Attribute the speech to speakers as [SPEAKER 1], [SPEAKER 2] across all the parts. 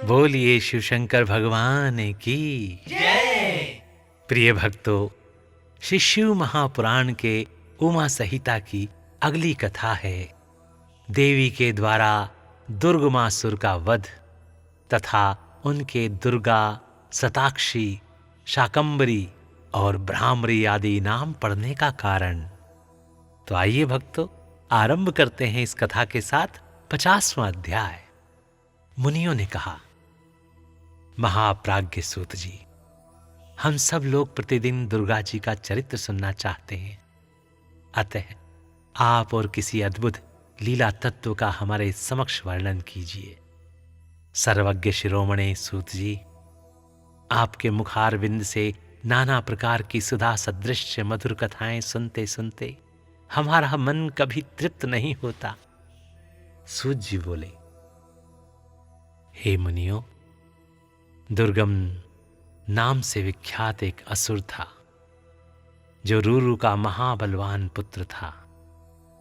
[SPEAKER 1] बोलिए शिव शंकर भगवान की
[SPEAKER 2] जय।
[SPEAKER 1] प्रिय भक्तों, श्री शिव महापुराण के उमा संहिता की अगली कथा है देवी के द्वारा दुर्गमासुर का वध तथा उनके दुर्गा, शताक्षी, शाकंभरी और भ्रामरी आदि नाम पड़ने का कारण। तो आइए भक्तों, आरंभ करते हैं इस कथा के साथ 50वां अध्याय। मुनियों ने कहा, महाप्राज्ञ सूत जी, हम सब लोग प्रतिदिन दुर्गा जी का चरित्र सुनना चाहते हैं। अतः आप और किसी अद्भुत लीला तत्व का हमारे समक्ष वर्णन कीजिए। सर्वज्ञ शिरोमणि सूत जी, आपके मुखारविंद से नाना प्रकार की सुधा सदृश मधुर कथाएं सुनते सुनते हमारा मन कभी तृप्त नहीं होता। सूत जी बोले, हे मुनियों, दुर्गम नाम से विख्यात एक असुर था जो रूरू का महाबलवान पुत्र था।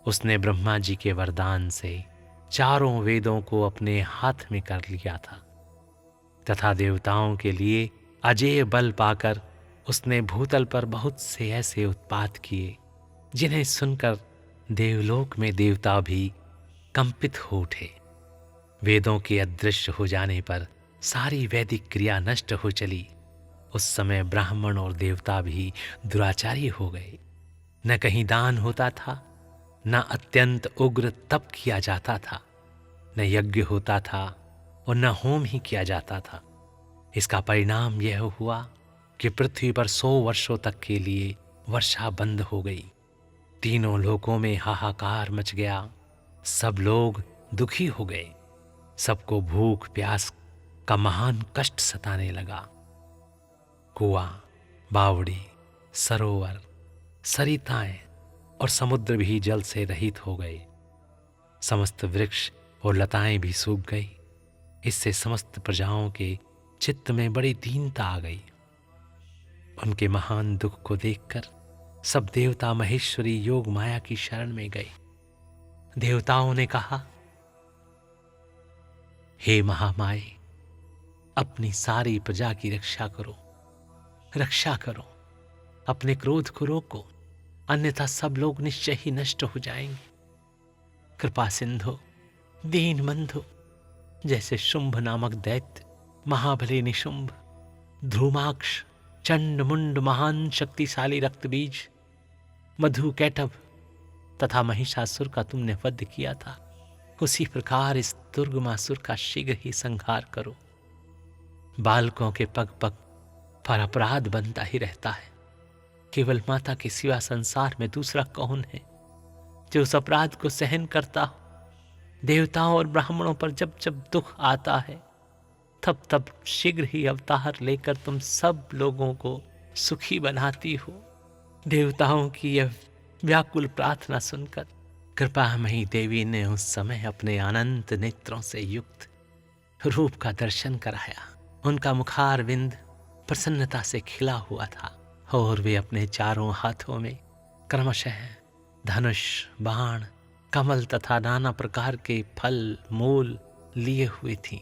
[SPEAKER 1] उसने ब्रह्मा जी के वरदान से चारों वेदों को अपने हाथ में कर लिया था तथा देवताओं के लिए अजेय बल पाकर उसने भूतल पर बहुत से ऐसे उत्पात किए जिन्हें सुनकर देवलोक में देवता भी कंपित हो उठे। वेदों के अदृश्य हो जाने पर सारी वैदिक क्रिया नष्ट हो चली। उस समय ब्राह्मण और देवता भी दुराचारी हो गए। न कहीं दान होता था, न अत्यंत उग्र तप किया जाता था, न यज्ञ होता था और न होम ही किया जाता था। इसका परिणाम यह हुआ कि पृथ्वी पर 100 वर्षों तक के लिए वर्षा बंद हो गई। तीनों लोकों में हाहाकार मच गया। सब लोग दुखी हो गए। सबको भूख प्यास का महान कष्ट सताने लगा। कुआं, बावड़ी, सरोवर, सरिताएं और समुद्र भी जल से रहित हो गए। समस्त वृक्ष और लताएं भी सूख गई। इससे समस्त प्रजाओं के चित्त में बड़ी दीनता आ गई। उनके महान दुख को देखकर सब देवता महेश्वरी योग माया की शरण में गए। देवताओं ने कहा, हे महामाए, अपनी सारी प्रजा की रक्षा करो, रक्षा करो। अपने क्रोध को रोको, अन्यथा सब लोग निश्चय ही नष्ट हो जाएंगे। कृपा सिंधु, दीन बंधु, जैसे शुंभ नामक दैत्य, महाबली निशुंभ, ध्रुमाक्ष, चंड मुंड महान शक्तिशाली रक्तबीज, मधु कैटभ तथा महिषासुर का तुमने वध किया था, उसी प्रकार इस दुर्गमासुर का शीघ्र ही संहार करो। बालकों के पग पग पर अपराध बनता ही रहता है। केवल माता के सिवा संसार में दूसरा कौन है जो उस अपराध को सहन करता हो। देवताओं और ब्राह्मणों पर जब जब दुख आता है तब तब शीघ्र ही अवतार लेकर तुम सब लोगों को सुखी बनाती हो। देवताओं की यह व्याकुल प्रार्थना सुनकर कृपामयी देवी ने उस समय अपने अनंत नेत्रों से युक्त रूप का दर्शन कराया। उनका मुखारविंद प्रसन्नता से खिला हुआ था और वे अपने चारों हाथों में क्रमशः धनुष, बाण, कमल तथा नाना प्रकार के फल मूल लिए हुई थीं।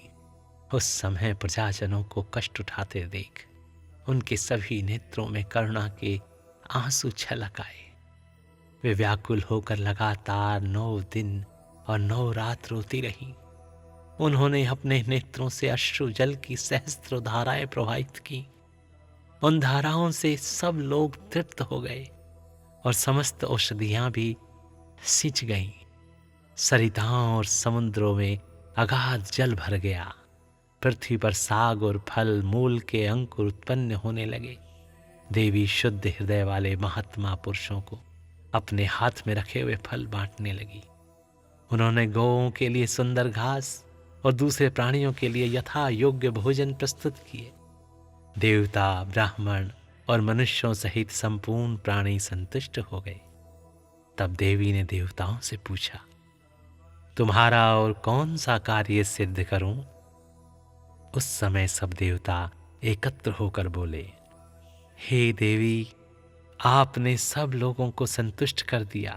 [SPEAKER 1] उस समय प्रजाजनों को कष्ट उठाते देख उनके सभी नेत्रों में करुणा के आंसू छलक आए। वे व्याकुल होकर लगातार 9 दिन और 9 रात रोती रहीं। उन्होंने अपने नेत्रों से अश्रु जल की सहस्त्र धाराएं प्रवाहित की। उन धाराओं से सब लोग तृप्त हो गए और समस्त औषधियां भी सिंच गईं। सरिताओं और समुद्रों में अगाध जल भर गया। पृथ्वी पर साग और फल मूल के अंकुर उत्पन्न होने लगे। देवी शुद्ध हृदय वाले महात्मा पुरुषों को अपने हाथ में रखे हुए फल बांटने लगी। उन्होंने गौओं के लिए सुंदर घास और दूसरे प्राणियों के लिए यथा योग्य भोजन प्रस्तुत किए। देवता, ब्राह्मण और मनुष्यों सहित संपूर्ण प्राणी संतुष्ट हो गए। तब देवी ने देवताओं से पूछा, तुम्हारा और कौन सा कार्य सिद्ध करूं? उस समय सब देवता एकत्र होकर बोले, हे देवी, आपने सब लोगों को संतुष्ट कर दिया।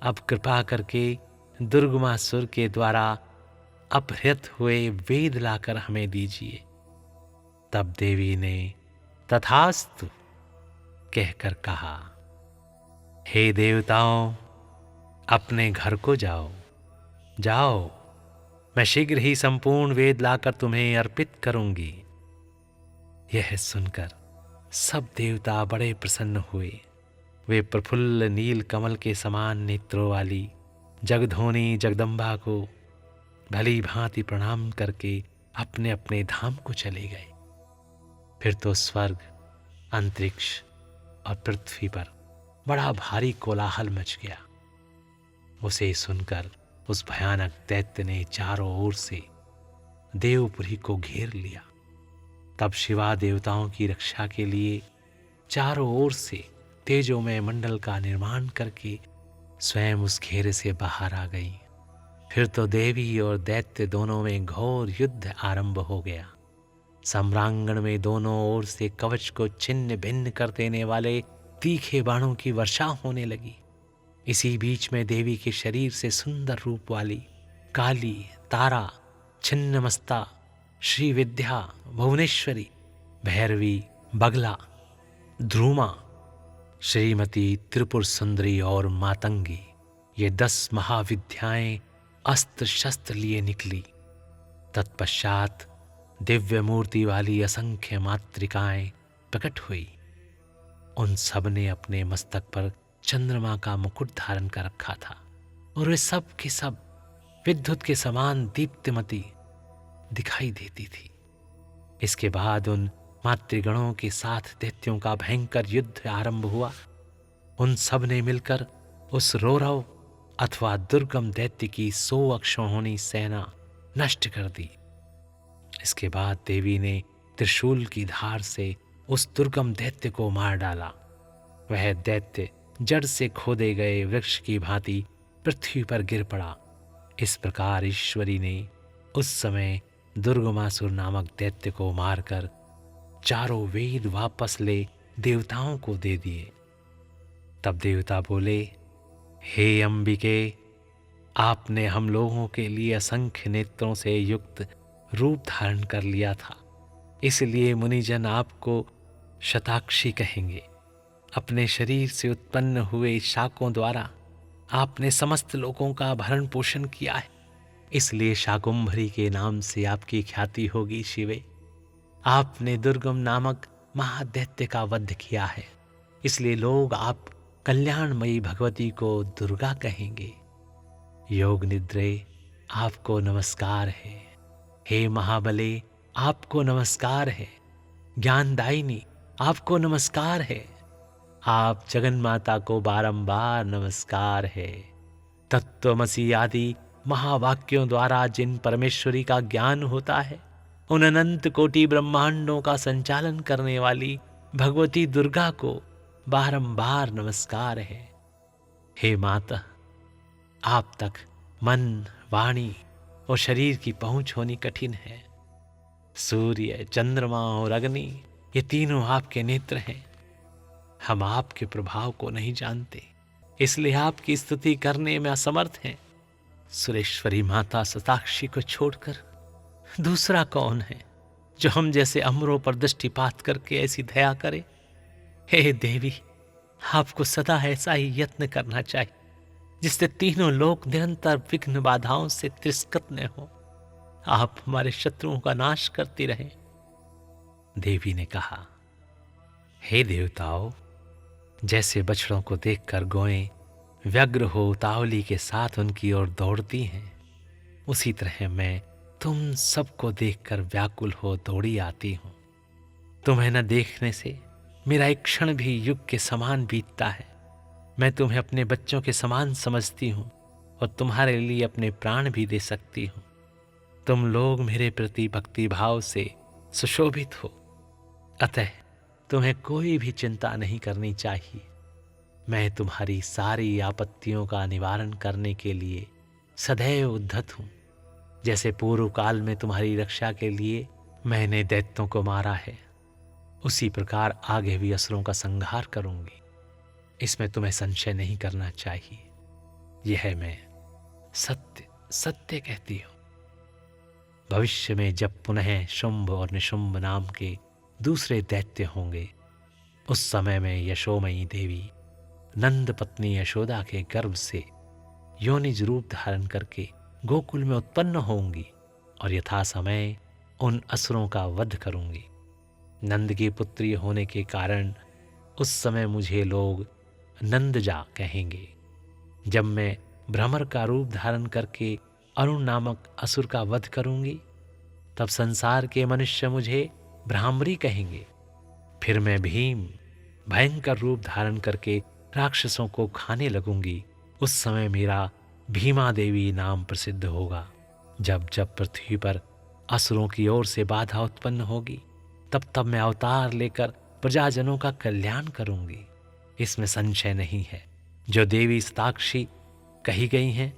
[SPEAKER 1] अब कृपा करके दुर्गमासुर के द्वारा अपहृत हुए वेद लाकर हमें दीजिए। तब देवी ने तथास्तु कहकर कहा, हे देवताओं, अपने घर को जाओ, जाओ, मैं शीघ्र ही संपूर्ण वेद लाकर तुम्हें अर्पित करूंगी। यह सुनकर सब देवता बड़े प्रसन्न हुए। वे प्रफुल्ल नील कमल के समान नेत्रों वाली जगधोनी जगदम्बा को भली भांति प्रणाम करके अपने अपने धाम को चले गए। फिर तो स्वर्ग, अंतरिक्ष और पृथ्वी पर बड़ा भारी कोलाहल मच गया। उसे सुनकर उस भयानक दैत्य ने चारों ओर से देवपुरी को घेर लिया। तब शिवा देवताओं की रक्षा के लिए चारों ओर से तेजोमय मंडल का निर्माण करके स्वयं उस घेरे से बाहर आ गई। फिर तो देवी और दैत्य दोनों में घोर युद्ध आरंभ हो गया। सम्रांगण में दोनों ओर से कवच को छिन्न भिन्न कर देने वाले तीखे बाणों की वर्षा होने लगी। इसी बीच में देवी के शरीर से सुंदर रूप वाली काली, तारा, छिन्नमस्ता, श्री विद्या, भुवनेश्वरी, भैरवी, बगला, ध्रुमा, श्रीमती, त्रिपुर सुंदरी और मातंगी, ये 10 महाविद्याएं अस्त्र शस्त्र लिए निकली। तत्पश्चात दिव्य मूर्ति वाली असंख्य मातृकाएं प्रकट हुई। उन सब ने अपने मस्तक पर चंद्रमा का मुकुट धारण कर रखा था और वे सब के सब विद्युत के समान दीप्तिमती दिखाई देती थी। इसके बाद उन मातृगणों के साथ दैत्यों का भयंकर युद्ध आरंभ हुआ। उन सब ने मिलकर उस रौरव अथवा दुर्गम दैत्य की 100 अक्षौहिणी सेना नष्ट कर दी। इसके बाद देवी ने त्रिशूल की धार से उस दुर्गम दैत्य को मार डाला। वह दैत्य जड़ से खोदे गए वृक्ष की भांति पृथ्वी पर गिर पड़ा। इस प्रकार ईश्वरी ने उस समय दुर्गमासुर नामक दैत्य को मारकर चारों वेद वापस ले देवताओं को दे दिए। तब देवता बोले, हे अंबिके, आपने हम लोगों के लिए असंख्य नेत्रों से युक्त रूप धारण कर लिया था, इसलिए मुनिजन आपको शताक्षी कहेंगे। अपने शरीर से उत्पन्न हुए शाकों द्वारा आपने समस्त लोगों का भरण पोषण किया है, इसलिए शाकुंभरी के नाम से आपकी ख्याति होगी। शिवे, आपने दुर्गम नामक महादैत्य का वध किया है, इसलिए लोग आप कल्याणमयी भगवती को दुर्गा कहेंगे। योग निद्रे, आपको नमस्कार है। हे महाबले, आपको नमस्कार है। ज्ञानदायिनी, आपको नमस्कार है। आप जगन्माता को बारंबार नमस्कार है। तत्त्वमसि आदि महावाक्यों द्वारा जिन परमेश्वरी का ज्ञान होता है, उन अनंत कोटि ब्रह्मांडों का संचालन करने वाली भगवती दुर्गा को बारंबार नमस्कार है। हे माता, आप तक मन, वाणी और शरीर की पहुंच होनी कठिन है। सूर्य, चंद्रमा और अग्नि, ये तीनों आपके नेत्र हैं। हम आपके प्रभाव को नहीं जानते, इसलिए आपकी स्तुति करने में असमर्थ हैं। सुरेश्वरी माता शताक्षी को छोड़कर दूसरा कौन है जो हम जैसे अमरों पर दृष्टिपात करके ऐसी दया करे? हे देवी, आपको सदा ऐसा ही यत्न करना चाहिए जिससे तीनों लोक निरंतर विघ्न बाधाओं से तिरस्कृत न हो। आप हमारे शत्रुओं का नाश करती रहें। देवी ने कहा, हे देवताओं, जैसे बछड़ों को देखकर गौएं व्यग्र हो उतावली के साथ उनकी ओर दौड़ती हैं, उसी तरह मैं तुम सबको देखकर व्याकुल हो दौड़ी आती हूं। तुम्हें न देखने से मेरा एक क्षण भी युग के समान बीतता है। मैं तुम्हें अपने बच्चों के समान समझती हूं और तुम्हारे लिए अपने प्राण भी दे सकती हूं। तुम लोग मेरे प्रति भक्ति भाव से सुशोभित हो, अतः तुम्हें कोई भी चिंता नहीं करनी चाहिए। मैं तुम्हारी सारी आपत्तियों का निवारण करने के लिए सदैव उद्धत हूं। जैसे पूर्व काल में तुम्हारी रक्षा के लिए मैंने दैत्यों को मारा है, उसी प्रकार आगे भी असुरों का संहार करूंगी। इसमें तुम्हें संशय नहीं करना चाहिए। यह मैं सत्य सत्य कहती हूं। भविष्य में जब पुनः शुंभ और निशुंभ नाम के दूसरे दैत्य होंगे, उस समय में यशोमयी देवी नंद पत्नी यशोदा के गर्भ से योनिज रूप धारण करके गोकुल में उत्पन्न होंगी और यथा समय उन असुरों का वध करूंगी। नंद की पुत्री होने के कारण उस समय मुझे लोग नंदजा कहेंगे। जब मैं भ्रमर का रूप धारण करके अरुण नामक असुर का वध करूंगी, तब संसार के मनुष्य मुझे भ्रामरी कहेंगे। फिर मैं भीम भयंकर रूप धारण करके राक्षसों को खाने लगूंगी। उस समय मेरा भीमा देवी नाम प्रसिद्ध होगा। जब जब पृथ्वी पर असुरों की ओर से बाधा उत्पन्न होगी, तब तब मैं अवतार लेकर प्रजाजनों का कल्याण करूंगी। इसमें संशय नहीं है। जो देवी शताक्षी कही गई हैं,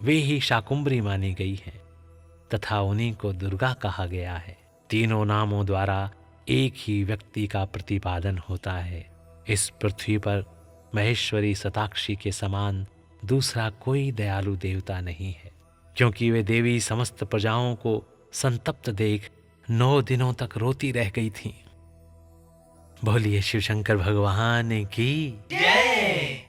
[SPEAKER 1] वे ही शाकुंभरी मानी गई हैं तथा उन्हीं को दुर्गा कहा गया है। तीनों नामों द्वारा एक ही व्यक्ति का प्रतिपादन होता है। इस पृथ्वी पर महेश्वरी शताक्षी के समान दूसरा कोई दयालु देवता नहीं है, क्योंकि वे देवी समस्त प्रजाओं को संतप्त देख 9 दिनों तक रोती रह गई थीं। बोलिए शिव शंकर भगवान की जय।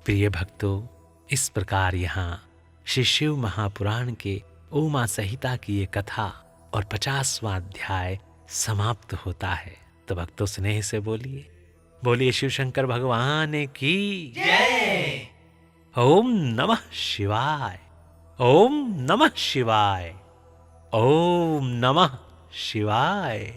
[SPEAKER 1] प्रिय भक्तों, इस प्रकार यहाँ श्री शिव महापुराण के उमा संहिता की ये कथा और 50वां अध्याय समाप्त होता है। तो भक्तों स्नेह से बोलिए शिव शंकर भगवान की जय। ओम नमः शिवाय, ओम नमः शिवाय, ओम नमः शिवाय।